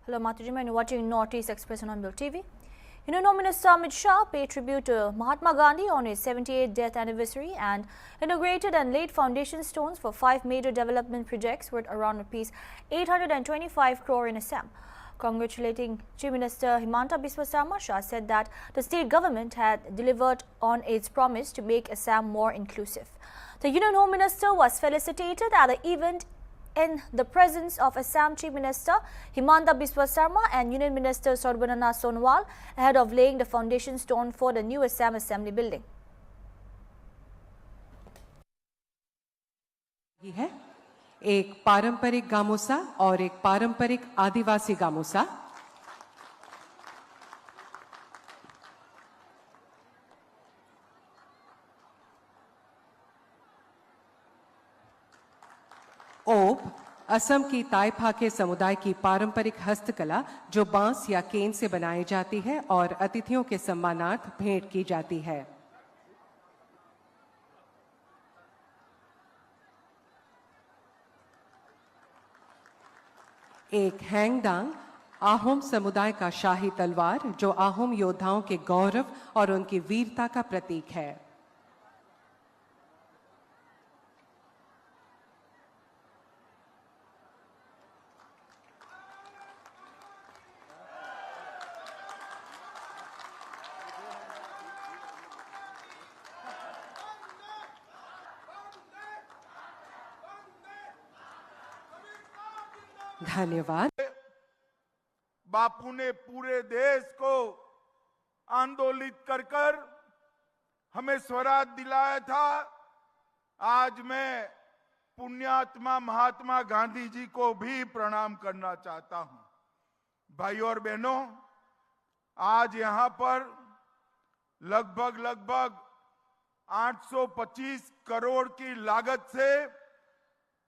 Hello, Matajima, and you're watching Northeast Express on Unbill TV. Union Home Minister Amit Shah paid tribute to Mahatma Gandhi on his 78th death anniversary and inaugurated and laid foundation stones for 5 major development projects worth around Rs 825 crore in Assam. Congratulating Chief Minister Himanta Biswa Sarma, Shah said that the state government had delivered on its promise to make Assam more inclusive. The Union Home Minister was felicitated at the event in the presence of Assam Chief Minister Himanta Biswa Sarma and Union Minister Sarbanana Sonowal ahead of laying the foundation stone for the new Assam Assembly building. है एक पारंपरिक गामोसा और एक पारंपरिक आदिवासी गामोसा। ओप असम की ताइफाके समुदाय की पारंपरिक हस्तकला जो बांस या केन से बनाई जाती है और अतिथियों के सम्मानार्थ भेंट की जाती है। एक हैंगडांग आहोम समुदाय का शाही तलवार जो आहोम योद्धाओं के गौरव और उनकी वीरता का प्रतीक है। धन्यवाद। बापू ने पूरे देश को आंदोलित कर हमें स्वराज दिलाया था। आज मैं पुण्यात्मा महात्मा गांधी जी को भी प्रणाम करना चाहता हूं। भाइयों और बहनों, आज यहां पर लगभग 825 करोड़ की लागत से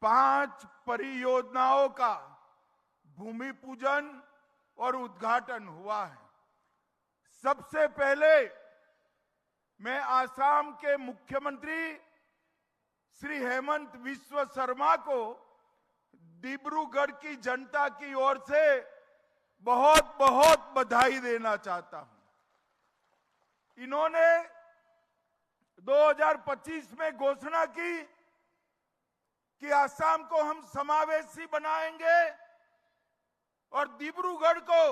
5 परियोजनाओं का भूमि पूजन और उद्घाटन हुआ है। सबसे पहले मैं आसाम के मुख्यमंत्री श्री हेमंत बिस्वा शर्मा को डिब्रूगढ़ की जनता की ओर से बहुत बहुत बधाई देना चाहता हूं। इन्होंने 2025 में घोषणा की कि आसाम को हम समावेशी बनाएंगे और डिब्रूगढ़ को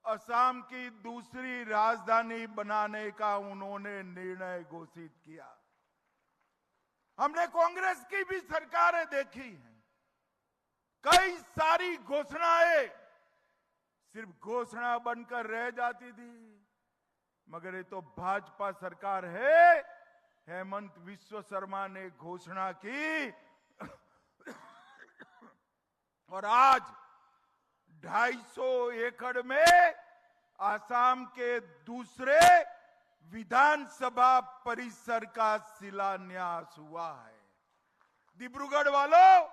असम की दूसरी राजधानी बनाने का उन्होंने निर्णय घोषित किया। हमने कांग्रेस की भी सरकारें देखी हैं, कई सारी घोषणाएं सिर्फ घोषणा बनकर रह जाती थी, मगर ये तो भाजपा सरकार है। हेमंत बिस्वा शर्मा ने घोषणा की और आज 250 एकड़ में आसाम के दूसरे विधानसभा परिसर का शिलान्यास हुआ है। डिब्रूगढ़ वालों,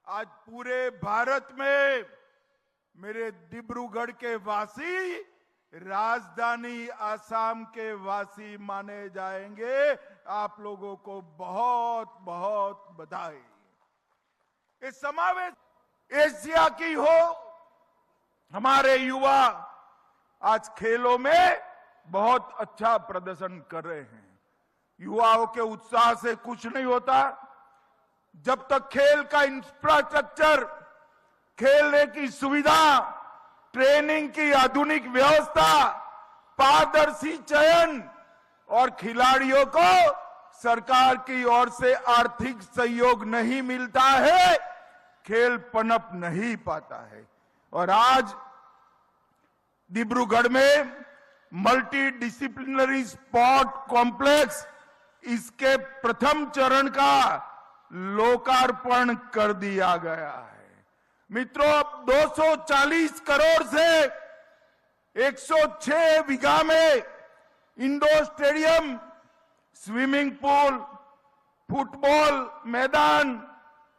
आज पूरे भारत में मेरे डिब्रूगढ़ के वासी राजधानी आसाम के वासी माने जाएंगे। आप लोगों को बहुत बहुत बधाई। इस समावेश एशिया की हो, हमारे युवा आज खेलों में बहुत अच्छा प्रदर्शन कर रहे हैं। युवाओं के उत्साह से कुछ नहीं होता जब तक खेल का इंफ्रास्ट्रक्चर, खेलने की सुविधा, ट्रेनिंग की आधुनिक व्यवस्था, पारदर्शी चयन और खिलाड़ियों को सरकार की ओर से आर्थिक सहयोग नहीं मिलता है, खेल पनप नहीं पाता है। और आज डिब्रूगढ़ में मल्टी डिसिप्लिनरी स्पोर्ट कॉम्प्लेक्स, इसके प्रथम चरण का लोकार्पण कर दिया गया है। मित्रों, अब 240 करोड़ से 106 बीघा में indoor stadium, swimming pool, football मैदान,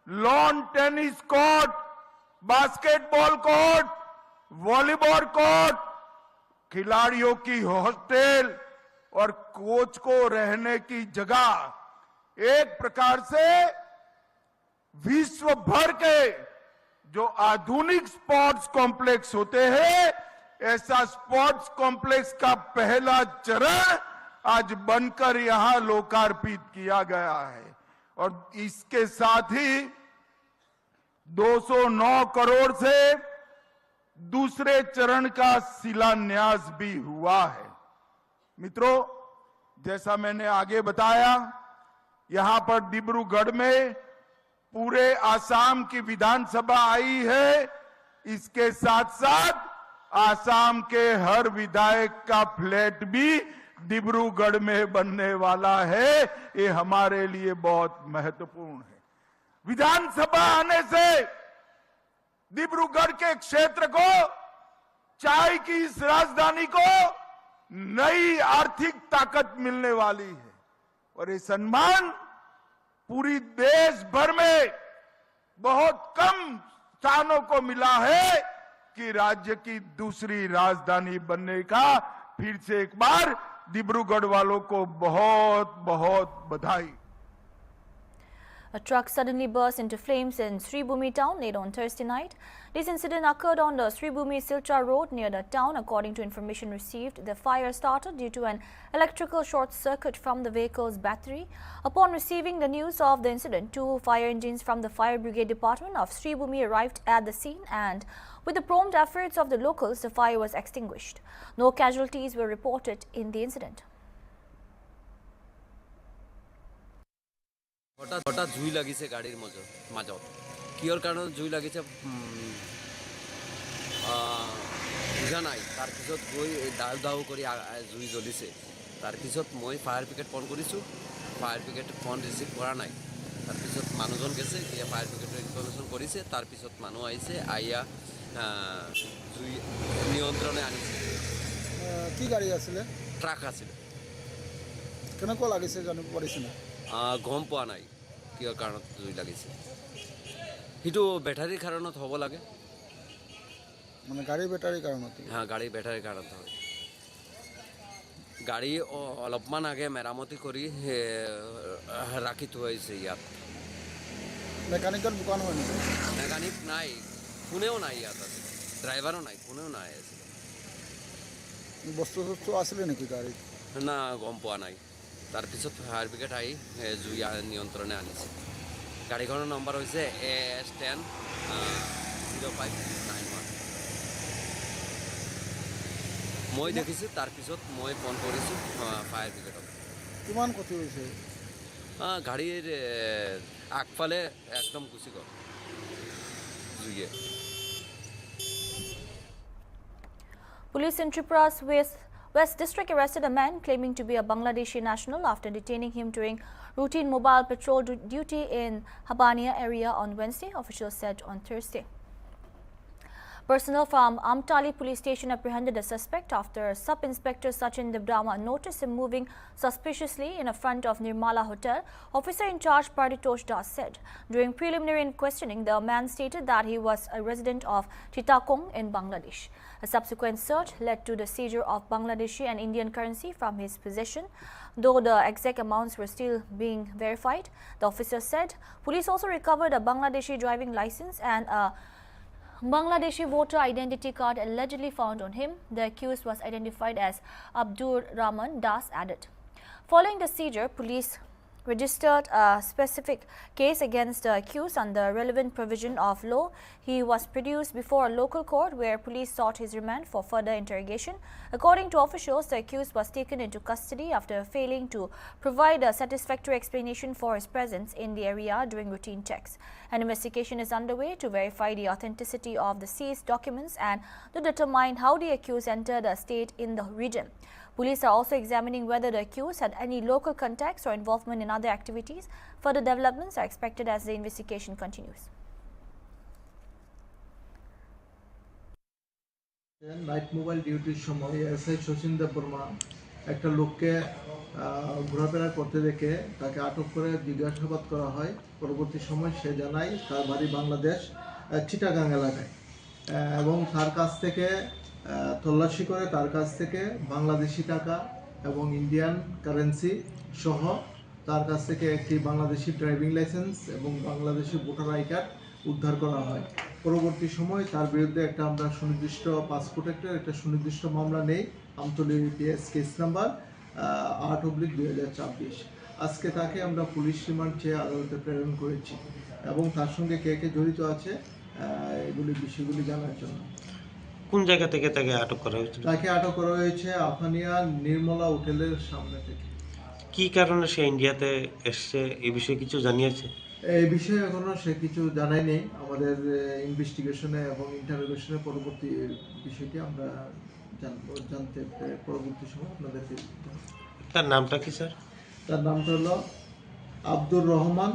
lawn tennis court, basketball court, volleyball court, खिलाड़ियों की हॉस्टल और कोच को रहने की जगह, एक प्रकार से विश्व भर के जो आधुनिक स्पोर्ट्स कॉम्प्लेक्स होते हैं, ऐसा स्पोर्ट्स कॉम्प्लेक्स का पहला चरण आज बनकर यहां लोकार्पित किया गया है। और इसके साथ ही 209 करोड़ से दूसरे चरण का शिलान्यास भी हुआ है। मित्रों, जैसा मैंने आगे बताया, यहां पर डिब्रूगढ़ में पूरे आसाम की विधानसभा आई है। इसके साथ साथ आसाम के हर विधायक का फ्लैट भी डिब्रूगढ़ में बनने वाला है। ये हमारे लिए बहुत महत्वपूर्ण है। विधानसभा आने से डिब्रूगढ़ के क्षेत्र को, चाय की इस राजधानी को नई आर्थिक ताकत मिलने वाली है। और ये सम्मान पूरी देश भर में बहुत कम स्थानों को मिला है कि राज्य की दूसरी राजधानी बनने का। फिर से एक बार डिब्रूगढ़ वालों को बहुत बहुत बधाई। A truck suddenly burst into flames in Sribhumi town late on Thursday night. This incident occurred on the Sribhumi-Silchar road near the town. According to information received, the fire started due to an electrical short circuit from the vehicle's battery. Upon receiving the news of the incident, 2 fire engines from the Fire Brigade Department of Sribhumi arrived at the scene, and with the prompt efforts of the locals, the fire was extinguished. No casualties were reported in the incident. হঠাৎ জুই লাগিছে গাড়ীৰ মাজত কিহৰ কাৰণত জুই লাগিছে বুজা নাই। তাৰপিছত গৈ দাউ কৰি জুই জ্বলিছে। তাৰপিছত মই ফায়াৰ ব্ৰিগেড ফোন কৰিছোঁ, ফায়াৰ ব্ৰিগেড ফোন ৰিচিভ কৰা নাই। তাৰপিছত মানুহজন গৈছে, ফায়াৰ ব্ৰিগেডে ইনফৰ্মেশ্যন কৰিছে। তাৰপিছত মানুহ আহিছে, আইয়া জুই নিয়ন্ত্ৰণে আনিছে। কি গাড়ী আছিলে? ট্ৰাক আছিলে। কেনেকুৱা লাগিছে জানিব পাৰিছেনে? গম পোৱা নাই কিহৰ কাৰণত জুই লাগিছে। সেইটো বেটাৰীৰ কাৰণত হ'ব লাগে। মানে গাড়ী বেটাৰীৰ কাৰণত? হ্যাঁ, গাড়ী বেটাৰীৰ কাৰণত হয়। গাড়ী অলপমান আগে মেৰামতি কৰি ৰাখি থোৱা হৈছে ইয়াত। মেকানিকেল দোকান হয় নেকি? মেকানিক নাই, কোনেও নাই ইয়াত আছে। ড্ৰাইভাৰো নাই, কোনেও নাই আছে। বস্তু আছিলে নেকি গাড়ীত? না, গম পোৱা নাই। তাৰপিছত ফায়াৰ ব্ৰিগেড আহি জুই নিয়ন্ত্ৰণে আনিছে। গাড়ীখনৰ নম্বৰ হৈছে AS10-0591। মই দেখিছোঁ, তাৰপিছত মই ফোন কৰিছোঁ ফায়াৰ ব্ৰিগেডক। কিমান ক্ষতি হৈছে? গাড়ীৰ আগফালে একদম গুচি গ'ল জুইয়ে। Police in Tripura's West District arrested a man claiming to be a Bangladeshi national after detaining him during routine mobile patrol duty in Habania area on Wednesday, officials said on Thursday. Personnel from Amtali police station apprehended a suspect after Sub-Inspector Sachin Debdama noticed him moving suspiciously in front of Nirmala Hotel. Officer in charge Paritosh Das said. During preliminary questioning, the man stated that he was a resident of Chittagong in Bangladesh. A subsequent search led to the seizure of Bangladeshi and Indian currency from his possession. Though the exact amounts were still being verified, the officer said police also recovered a Bangladeshi driving license and a Bangladeshi voter identity card allegedly found on him. The accused was identified as Abdur Rahman, Das added. Following the seizure, police registered a specific case against the accused under relevant provision of law. He was produced before a local court where police sought his remand for further interrogation. According to officials, the accused was taken into custody after failing to provide a satisfactory explanation for his presence in the area during routine checks. An investigation is underway to verify the authenticity of the seized documents and to determine how the accused entered a state in the region. Police are also examining whether the accused had any local contacts or involvement in other activities. Further developments are expected as the investigation continues. Night mobile ডিউটির সময় SI Sachin Debbarma একটা লোককে ঘোরাফেরা করতে দেখে তাকে আটক করে জিজ্ঞাসাবাদ করা হয়। পরবর্তী সময় সে জানায় তার বাড়ি বাংলাদেশ চিটাগাং এলাকায় এবং তার কাছ থেকে তল্লাশি করে তার কাছ থেকে বাংলাদেশি টাকা এবং ইন্ডিয়ান কারেন্সি সহ তার কাছ থেকে একটি বাংলাদেশি ড্রাইভিং লাইসেন্স এবং বাংলাদেশি ভোটার আই কার্ড উদ্ধার করা হয়। পরবর্তী সময় তার বিরুদ্ধে একটা আমরা সুনির্দিষ্ট পাসপোর্ট একটা সুনির্দিষ্ট মামলা নেই, আমতলী পিএস কেস নাম্বার 8/2024। আজকে তাকে আমরা পুলিশ রিমান্ড চেয়ে আদালতে প্রেরণ করেছি এবং তার সঙ্গে কে কে জড়িত আছে বিষয়গুলি জানার জন্য। কোন জায়গা থেকে তাকে আটক করা হয়েছিল? তাকে আটক করা হয়েছে আফানিয়া নির্মলা হোটেলের সামনে থেকে। কি কারণে সে ইন্ডিয়াতে এসছে এই বিষয়ে কিছু জানিয়েছে? এই বিষয়ে এখনো সে কিছু জানায়নি। আমাদের ইনভেস্টিগেশনে এবং ইন্টারোগেশনে পরবর্তী বিষয়টি আমরা জানতে পরবর্তী সময় আপনাদেরকে জানাবো। তার নামটা কি স্যার? তার নামটা হলো আব্দুর রহমান,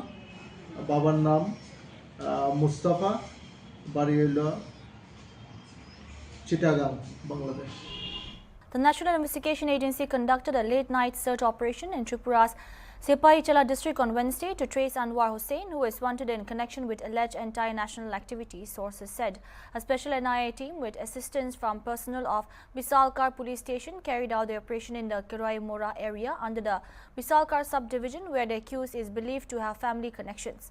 বাবার নাম মুস্তাফা, বাড়ি হইল Chittagong, Bangladesh. The National Investigation Agency conducted a late-night search operation in Tripura's Sepahichala district on Wednesday to trace Anwar Hussain, who is wanted in connection with alleged anti-national activities, sources said. A special NIA team with assistance from personnel of Bisalkar police station carried out the operation in the Kirai Mora area under the Bisalkar subdivision, where the accused is believed to have family connections.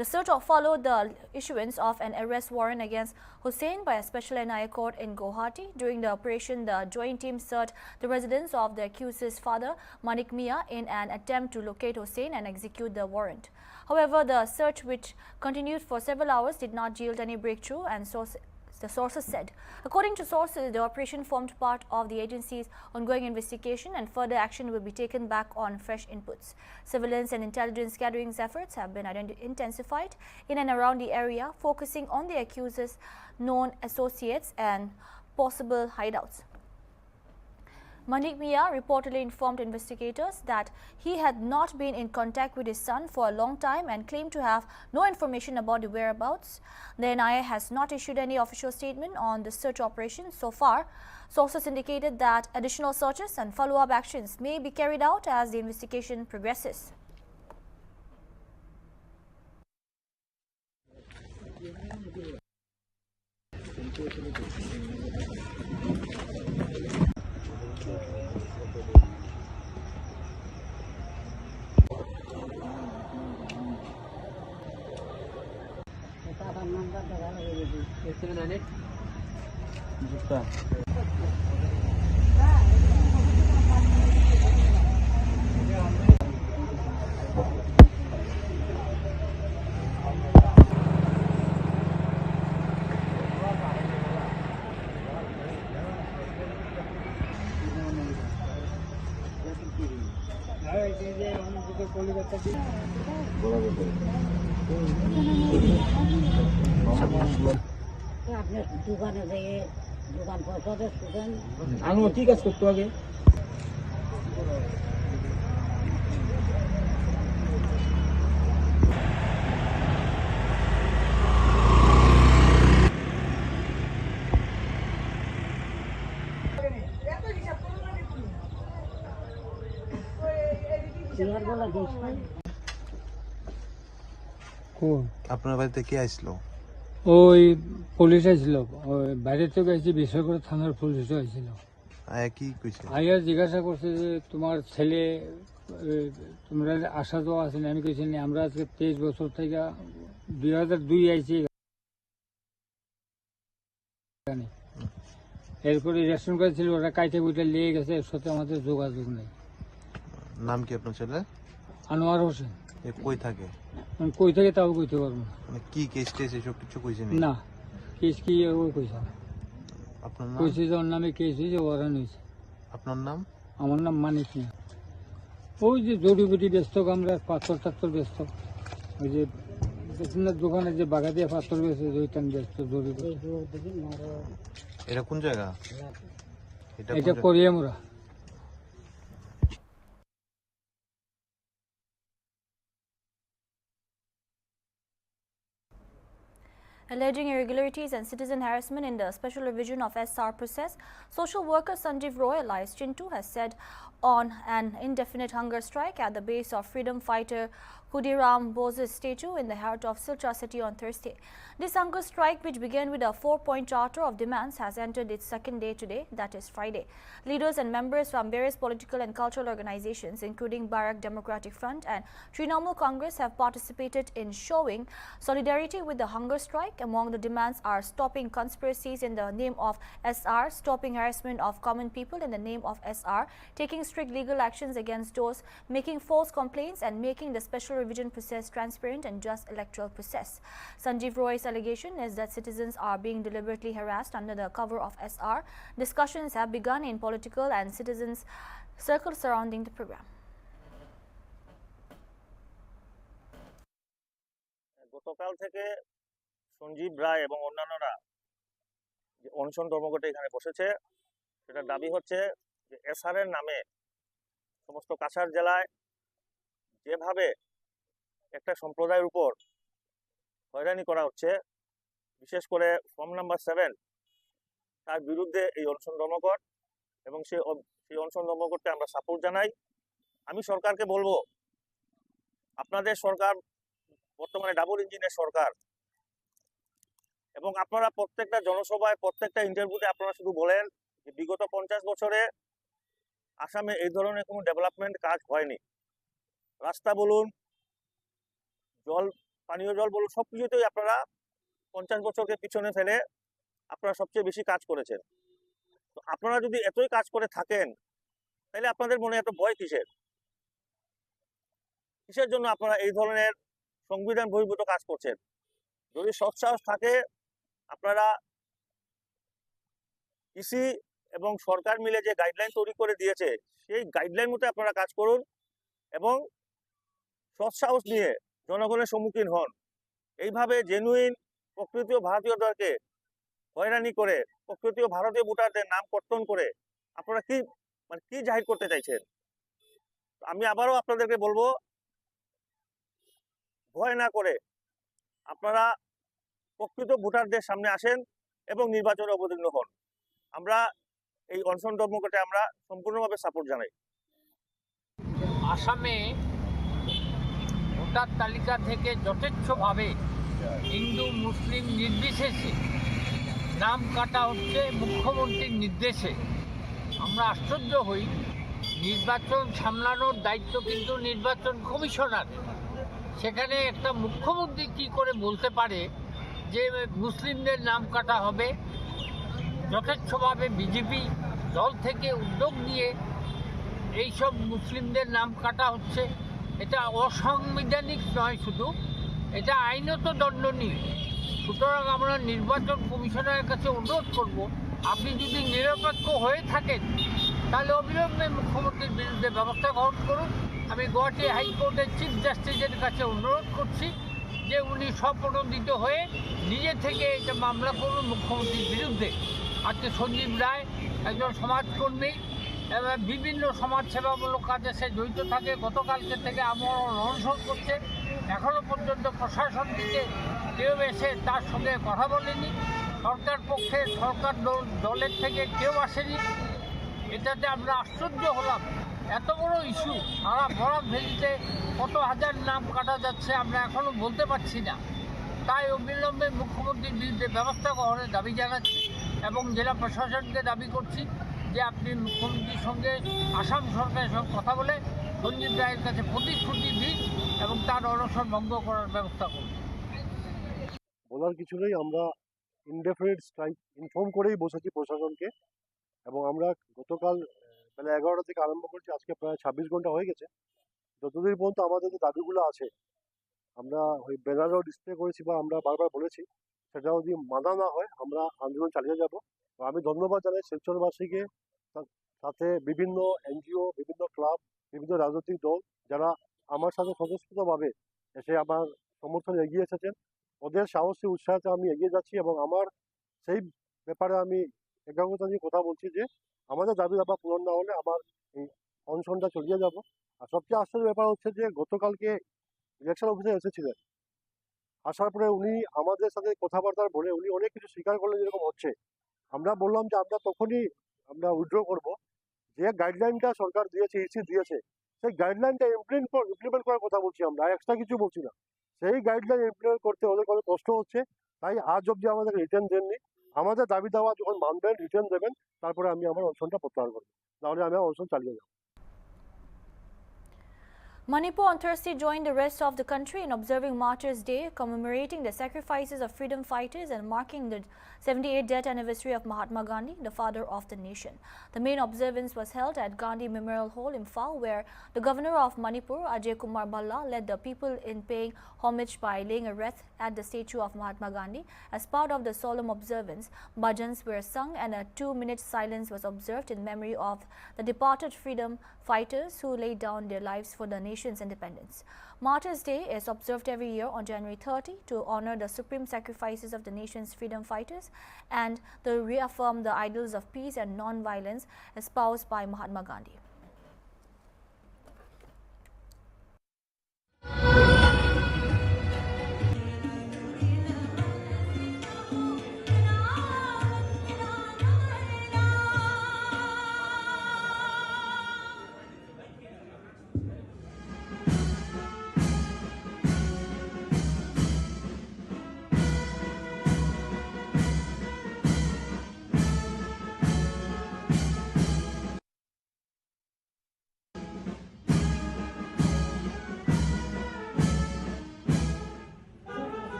The search followed the issuance of an arrest warrant against Hussain by a special NIA court in Guwahati. During the operation, the joint team searched the residence of the accused's father, Manik Mia, in an attempt to locate Hussain and execute the warrant. However, the search, which continued for several hours, did not yield any breakthrough, and the sources said. According to sources, the operation formed part of the agency's ongoing investigation, and further action will be taken back on fresh inputs. Surveillance and intelligence gathering efforts have been intensified in and around the area, focusing on the accused's known associates and possible hideouts. Manik Mia reportedly informed investigators that he had not been in contact with his son for a long time and claimed to have no information about the whereabouts. The NIA has not issued any official statement on the search operation so far. Sources indicated that additional searches and follow-up actions may be carried out as the investigation progresses. আপনি দোকানে যেয়ে দোকান পয়সাতে শুধেন আমি ঠিক আছে করতো আগে বলা দেশ আপনার বাড়িতে কে আসলো? ওই পুলিশ আসছিল, ওই বাইরে থেকে আসছে, বেসরকারি থানার পুলিশ আসছিল। কি কইছে? আইয়া জিজ্ঞাসা করছে যে তোমার ছেলে তোমরা আসা যাওয়া আছে না? আমি কইছি না, আমরা আজকে 23 বছর থেকে 2002 আইছি এখানে। এরপরে রেশন কার্ড ছিল, ওরা কাইটে বুইটা নিয়ে গেছে, এর সাথে আমাদের যোগাযোগ নেই। নাম কি আপনার ছেলে? আনোয়ার হোসেন। কই থাকে? কই থেকে তাও কইতে পারবো না। কি কেস টেস এসব কিছু কইছে না, কেস কি ও কইছে না। আপনার নাম? কইছে যে ওর নামে কেস হয়েছে, ওরা নিয়েছে। আপনার নাম? আমার নাম মানিক মিয়া। ওই যে জড়িবুটি ব্যস্ত, আমরা পাথর টাথর ব্যস্ত, ওই যে দোকানে যে বাগা দিয়ে পাথর বেছে ওইটান ব্যস্ত জড়িবুটি। এটা কোন জায়গা? এটা করিয়ামুরা। Alleging irregularities and citizen harassment in the special revision of SR process, social worker Sanjeev Roy alias Chintu has said on an indefinite hunger strike at the base of freedom fighter Khudiram Bose's statue in the heart of Silchar city on Thursday. This hunger strike, which began with a 4-point charter of demands, has entered its second day today, that is Friday. Leaders and members from various political and cultural organizations, including Bharat Democratic Front and Trinamool Congress, have participated in showing solidarity with the hunger strike. Among the demands are stopping conspiracies in the name of SR, stopping harassment of common people in the name of SR, taking strict legal actions against those making false complaints, and making the special revision process transparent and just electoral process. Sanjeev Roy's allegation is that citizens are being deliberately harassed under the cover of SR. Discussions have begun in political and citizens circles surrounding the program. গতকাল থেকে সঞ্জীব রায় এবং অন্যান্যরা যে অনশন ধর্মঘটে এখানে বসেছে, সেটার দাবি হচ্ছে যে এসআর এর নামে সমস্ত কাছাড় জেলায় যেভাবে একটা সম্প্রদায়ের উপর হয়রানি করা হচ্ছে, বিশেষ করে ফর্ম নাম্বার 7 তার বিরুদ্ধে এই অনশন ধর্মঘট, এবং সেই অনশন ধর্মঘটকে আমরা সাপোর্ট জানাই। আমি সরকারকে বলবো, আপনাদের সরকার বর্তমানে ডাবল ইঞ্জিনের সরকার, এবং আপনারা প্রত্যেকটা জনসভায় প্রত্যেকটা ইন্টারভিউতে আপনারা শুধু বলেন যে বিগত 50 বছরে আসামে এই ধরনের কোনো ডেভেলপমেন্ট কাজ হয়নি। রাস্তা বলুন, পানীয় জল বলুন, সবকিছুতেই আপনারা 50 বছরকে পিছনে ফেলে আপনারা সবচেয়ে বেশি কাজ করেছেন। তো আপনারা যদি এতই কাজ করে থাকেন, তাহলে আপনাদের মনে এত ভয় কিসের জন্য আপনারা এই ধরনের সংবিধান বহির্ভূত কাজ করছেন? যদি সৎসাহস থাকে, আপনারা ইসি এবং সরকার মিলে যে গাইডলাইন তৈরি করে দিয়েছে, সেই গাইডলাইন মতো আপনারা কাজ করুন এবং সৎসাহস নিয়ে জনগণের সম্মুখীন হন। এইভাবে জেনুইন প্রকৃতীয় ভারতীয়দেরকে হয়রানি করে, প্রকৃতীয় ভারতীয় ভোটারদের নাম কর্তন করে আপনারা কি জাহির করতে চাইছেন? আমি আবারও আপনাদেরকে বলবো, ভয় না করে আপনারা প্রকৃত ভোটারদের সামনে আসেন এবং নির্বাচনে অবতীর্ণ হন। আমরা এই অনশন ধর্মঘটে আমরা সম্পূর্ণভাবে সাপোর্ট জানাই। আসামে ভোটার তালিকা থেকে যথেচ্ছভাবে হিন্দু মুসলিম নির্বিশেষে নাম কাটা হচ্ছে মুখ্যমন্ত্রীর নির্দেশে। আমরা আশ্চর্য হই, নির্বাচন সামলানোর দায়িত্ব কিন্তু নির্বাচন কমিশনার। সেখানে একটা মুখ্যমন্ত্রী কি করে বলতে পারে যে মুসলিমদের নাম কাটা হবে? যথেচ্ছভাবে বিজেপি দল থেকে উদ্যোগ নিয়ে এইসব মুসলিমদের নাম কাটা হচ্ছে। এটা অসাংবিধানিক নয়, শুধু এটা আইনত দণ্ডনীয়। সুতরাং আমরা নির্বাচন কমিশনারের কাছে অনুরোধ করব, আপনি যদি নিরপেক্ষ হয়ে থাকেন তাহলে অবিলম্বে মুখ্যমন্ত্রীর বিরুদ্ধে ব্যবস্থা গ্রহণ করুন। আমি গুয়াহাটি হাইকোর্টের চিফ জাস্টিসের কাছে অনুরোধ করছি যে উনি স্বপ্রণোদিত হয়ে নিজে থেকে এটা মামলা করুন মুখ্যমন্ত্রীর বিরুদ্ধে। আজকে সঞ্জীব রায় একজন সমাজকর্মী এবং বিভিন্ন সমাজসেবামূলক কাজে সে জড়িত থাকে। গতকালকে থেকে আমরণ অনশন করছে, এখনও পর্যন্ত প্রশাসন থেকে কেউ এসে তার সঙ্গে কথা বলেনি। সরকার পক্ষে সরকার দলের থেকে কেউ আসেনি। এটাতে আমরা আশ্চর্য হলাম। এত বড় ইস্যু, সারা বরাক ভ্যালিতে কত হাজার নাম কাটা যাচ্ছে আমরা এখনও বলতে পারছি না। তাই অবিলম্বে মুখ্যমন্ত্রীর বিরুদ্ধে ব্যবস্থা গ্রহণের দাবি জানাচ্ছি এবং জেলা প্রশাসনকে দাবি করছি যে আপনি মুখ্যমন্ত্রীর সঙ্গে আসাম সরকারের সঙ্গে কথা বলে সঞ্জীব রায়ের কাছে প্রতিশ্রুতি দিন এবং তার অনশন ভঙ্গ করার ব্যবস্থা করুন। বলার কিছু নেই, আমরা ইনডেফিনিট স্ট্রাইক ইনফর্ম করেই বসেছি প্রশাসনকে, এবং আমরা গতকাল বেলা 11টা থেকে আরম্ভ করছি, আজকে প্রায় 26 ঘন্টা হয়ে গেছে। যতদিন পর্যন্ত আমাদের যে দাবিগুলো আছে, আমরা ওই ব্যানারও ডিসপ্লে করেছি বা আমরা বারবার বলেছি, সেটা যদি মানা না হয় আমরা আন্দোলন চালিয়ে যাব। আমি ধন্যবাদ জানাই শিলচরবাসীকে, সাথে বিভিন্ন এনজিও, বিভিন্ন ক্লাব, বিভিন্ন রাজনৈতিক দল যারা আমার সাথে স্বতঃস্ফূর্তভাবে এসে আমার সমর্থনে এগিয়ে এসেছেন। ওদের সাহসী উৎসাহতে আমি এগিয়ে যাচ্ছি এবং আমার সেই ব্যাপারে আমি একাগ্রতা নিয়ে কথা বলছি যে আমাদের দাবি দাবা পূরণ না হলে আমার এই অনশনটা চালিয়ে যাব। আর সবচেয়ে আশ্চর্যের ব্যাপার হচ্ছে যে গতকালকে ইলেকশন অফিসার এসেছিলেন, আসার পরে উনি আমাদের সাথে কথাবার্তার বলে উনি অনেক কিছু স্বীকার করলেন যেরকম হচ্ছে। আমরা বললাম যে আমরা তখনই উইথড্র করব যে গাইডলাইনটা সরকার দিয়েছে, ইসি দিয়েছে, সেই গাইডলাইনটা ইমপ্লিমেন্ট করার কথা বলছি আমরা, এক্সট্রা কিছু বলছি না। সেই গাইডলাইন ইমপ্লিমেন্ট করতে ওদের অনেক কষ্ট হচ্ছে, তাই আজ অবধি আমাদের রিটার্ন দেননি। আমাদের দাবি দাওয়া যখন মানবেন, রিটার্ন দেবেন, তারপরে আমি আমার অনশনটা প্রত্যাহার করবো, নাহলে আমি আমার অনশন চালিয়ে যাবো। Manipur on Thursday joined the rest of the country in observing Martyrs' Day, commemorating the sacrifices of freedom fighters and marking the 78th death anniversary of Mahatma Gandhi, the father of the nation. The main observance was held at Gandhi Memorial Hall, Imphal, where the governor of Manipur, Ajay Kumar Bhalla, led the people in paying homage by laying a wreath at the statue of Mahatma Gandhi. As part of the solemn observance, bhajans were sung and a 2-minute silence was observed in memory of the departed freedom fighters who laid down their lives for the nation's independence. Martyrs' Day is observed every year on January 30 to honor the supreme sacrifices of the nation's freedom fighters and to reaffirm the ideals of peace and non-violence espoused by Mahatma Gandhi.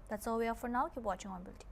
That's all we have for now. Keep watching on Bull TV.